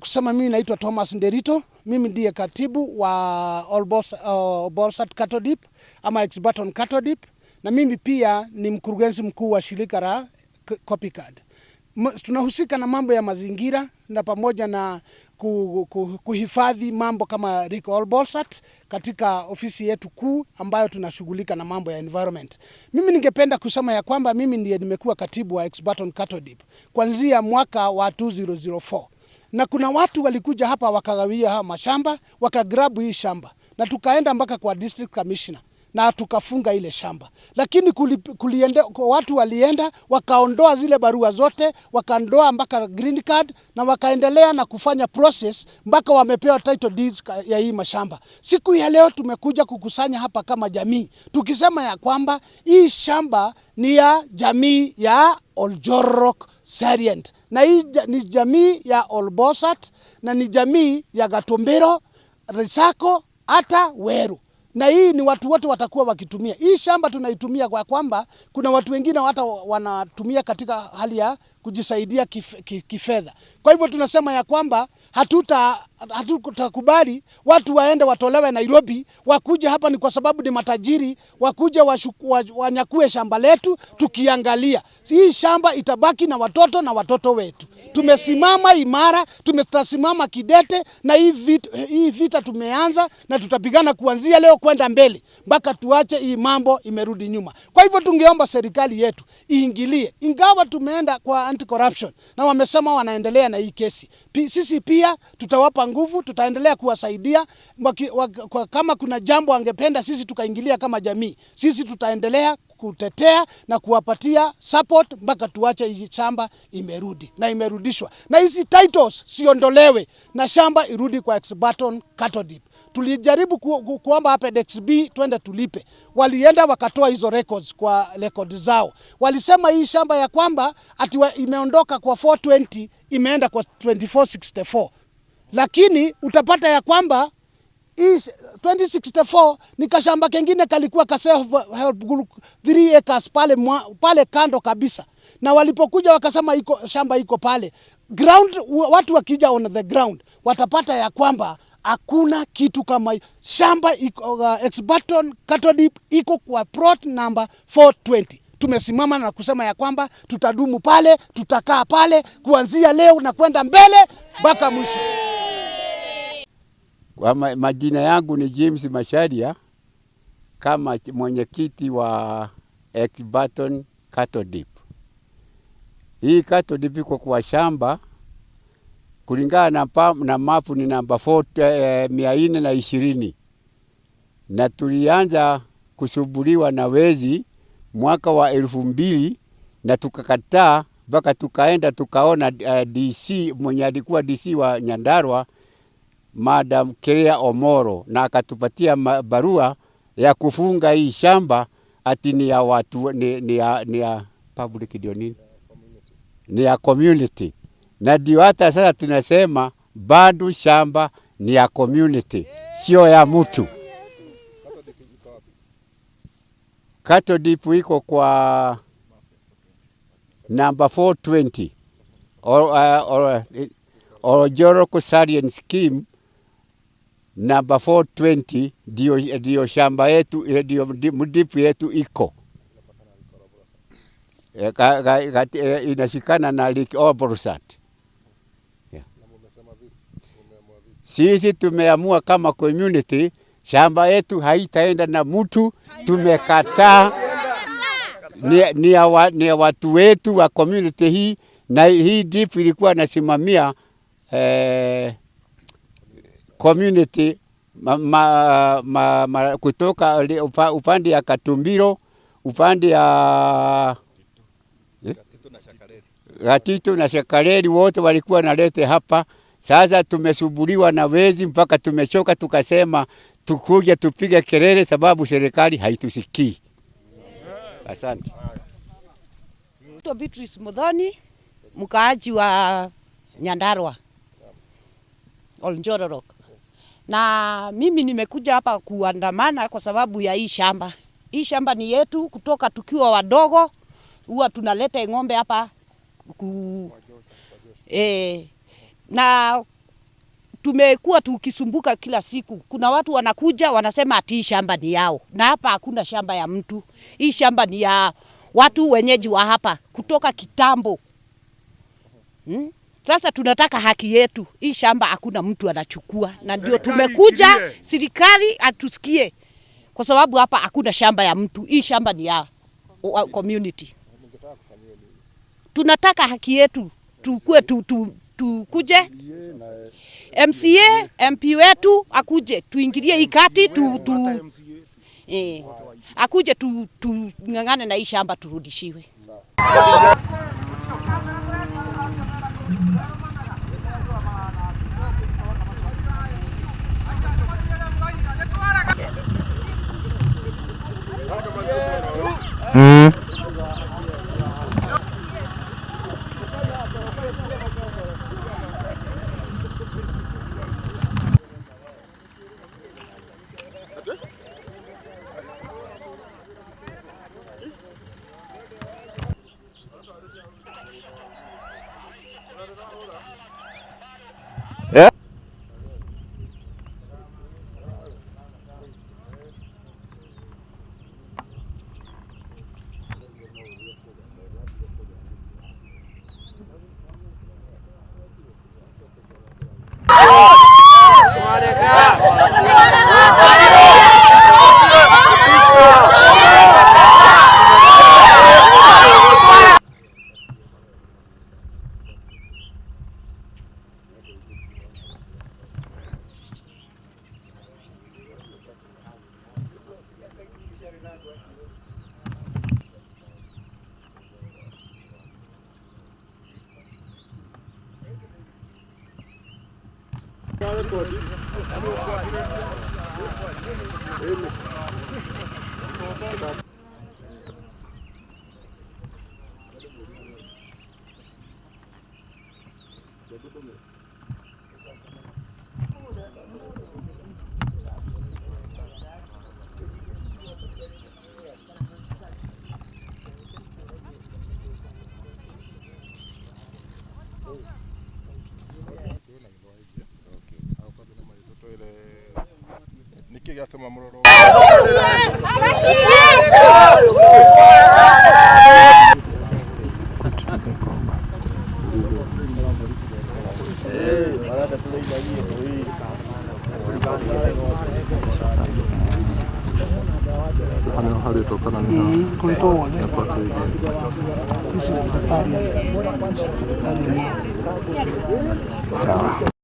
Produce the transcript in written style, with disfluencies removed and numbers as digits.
Kusema mimi naitwa Thomas Nderito, mimi ndiye katibu wa All Bolsat Cattle Dip ama Exburton Cattle Dip, na mimi pia ni mkurugenzi mkuu wa shirika la Copycat. Tunahusika na mambo ya mazingira na pamoja na kuhifadhi mambo kama Rico All Bolsat katika ofisi yetu kuu ambayo tunashughulika na mambo ya environment. Mimi ningependa kusema ya kwamba mimi ndiye nimekuwa katibu wa Exburton Cattle Dip kuanzia mwaka wa 2004. Na kuna watu walikuja hapa wakagawia mashamba, wakagrabu hii shamba. Na tukaenda mpaka kwa district commissioner na tukafunga ile shamba. Lakini watu walienda, wakaondoa zile barua zote, wakaondoa mpaka green card na wakaendelea na kufanya process mpaka wamepewa title deeds ya hii mashamba. Siku ya leo tumekuja kukusanya hapa kama jamii. Tukisema ya kwamba hii shamba ni ya jamii ya Oljorok Salient. Na hii ni jamii ya All Bolsat na ni jamii ya Gatombero, Risako, hata Weru. Na hii ni watu wote watakuwa wakitumia. Hii shamba tunaitumia kwa kwamba kuna watu wengine hata wanatumia katika hali ya kujisaidia kifedha. Kwa hivyo tunasema ya kwamba hatutakubali watu waende watolewe Nairobi, wakuje hapa ni kwa sababu ni matajiri, wakuje wanyakue shamba letu tukiangalia. Hii shamba itabaki na watoto wetu. Tumesimama imara, tumesimama kidete na hii vita tumeanza na tutapigana kuanzia leo kwenda mbele mpaka tuache hii mambo imerudi nyuma. Kwa hivyo tungeomba serikali yetu iingilie. Ingawa tumeenda kwa anti-corruption na wamesema wanaendelea na hii kesi. Sisi pia tutawapa nguvu, tutaendelea kuwasaidia. Kama kuna jambo angependa sisi tukaingilia kama jamii, sisi tutaendelea kutetea na kuwapatia support mpaka tuache hii shamba imerudi na imerudishwa. Na hizi titles siondolewe na shamba irudi kwa Exburton Cattle Dip. Tulijaribu kuomba Apedex B twende tulipe. Walienda wakatoa hizo records kwa records zao. Walisema hii shamba ya kwamba imeondoka kwa 420 imeenda kwa 2464. Lakini utapata ya kwamba 2064 ni kashamba kengine kalikuwa self help group 3 acres pale kando kabisa. Na walipokuja wakasema shamba iko pale. Watu wakija on the ground watapata ya kwamba hakuna kitu kama shamba Exburton Cattle Dip iko kwa plot number 420. Tumesimama na kusema ya kwamba tutadumu pale, tutakaa pale kuanzia leo na kwenda mbele mpaka mwisho. Kwa majina yangu ni James Masharia kama mwenyekiti wa Exburton Cattle Dip. Hii Cattle Dip iko kwa shamba kulingana na mapu ni namba 420 na tulianza kusubuliwa na wezi mwaka wa 2000 na tukakataa mpaka tukaenda tukaona DC mwenye alikuwa DC wa Nyandarua Madam Kerea Omoro na akatupatia barua ya kufunga hii shamba ati ni ya watu ni ya public ndio nini? Ni ya community. Na ndio hata sasa tunasema bado shamba ni ya community, sio ya mtu. Cattle Dip iko kwa number 420 Oljorok Salient scheme number 420 ndio shamba yetu, ndio dip yetu iko. Inashikana na Rico All Bolsat. Sisi tumeamua kama community, shamba yetu haitaenda na mtu, tumekataa. Ni ya watu wetu wa community hii, na hii DIP ilikuwa nasimamia community kutoka upande ya Katumbiro, upande ya Gatitu na Shakareri, wote walikuwa nalete hapa. Sasa tumesumbuliwa na wezi mpaka tumechoka, tukasema tukuje tupige kelele sababu serikali haitusikii. Asante. Beatrice Muthoni, mkaaji wa Nyandarua, Oljororok. Na mimi nimekuja hapa kuandamana kwa sababu ya hii shamba. Hii shamba ni yetu kutoka tukiwa wadogo, huwa tunaleta ng'ombe hapa na tumekuwa tukisumbuka kila siku. Kuna watu wanakuja wanasema ati hii shamba ni yao, na hapa hakuna shamba ya mtu. Hii shamba ni ya watu wenyeji wa hapa kutoka kitambo. Sasa tunataka haki yetu. Hii shamba hakuna mtu anachukua, na ndio tumekuja serikali atusikie, kwa sababu hapa hakuna shamba ya mtu. Hii shamba ni ya community. Tunataka haki yetu, tukue tukuje MCA MP wetu akuje tuingilie hii kati akuje tung'ang'ane na hii shamba turudishiwe. Yeah. Sawa.